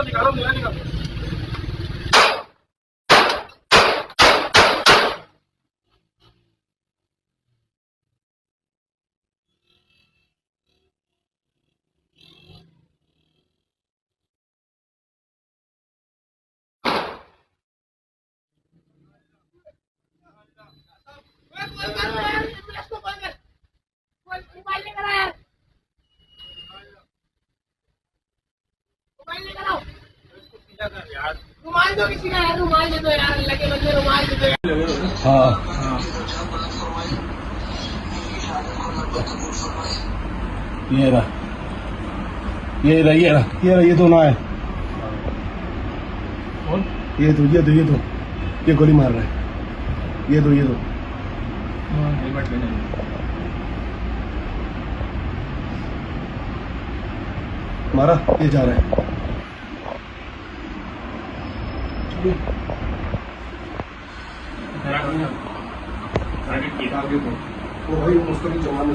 निकालो निकालो। रुमाल दो किसी का यार, रुमाल दे दो यार, लगे बंदे रुमाल दे दो यार। हाँ ये रहा, ये रहा, ये रहा, ये रहा, ये तो ना है। ये ये गोली मार रहा है। ये दो हेलमेट पहने मारा, ये जा रहा है। टारगेट किया। वो भाई उसको भी जवान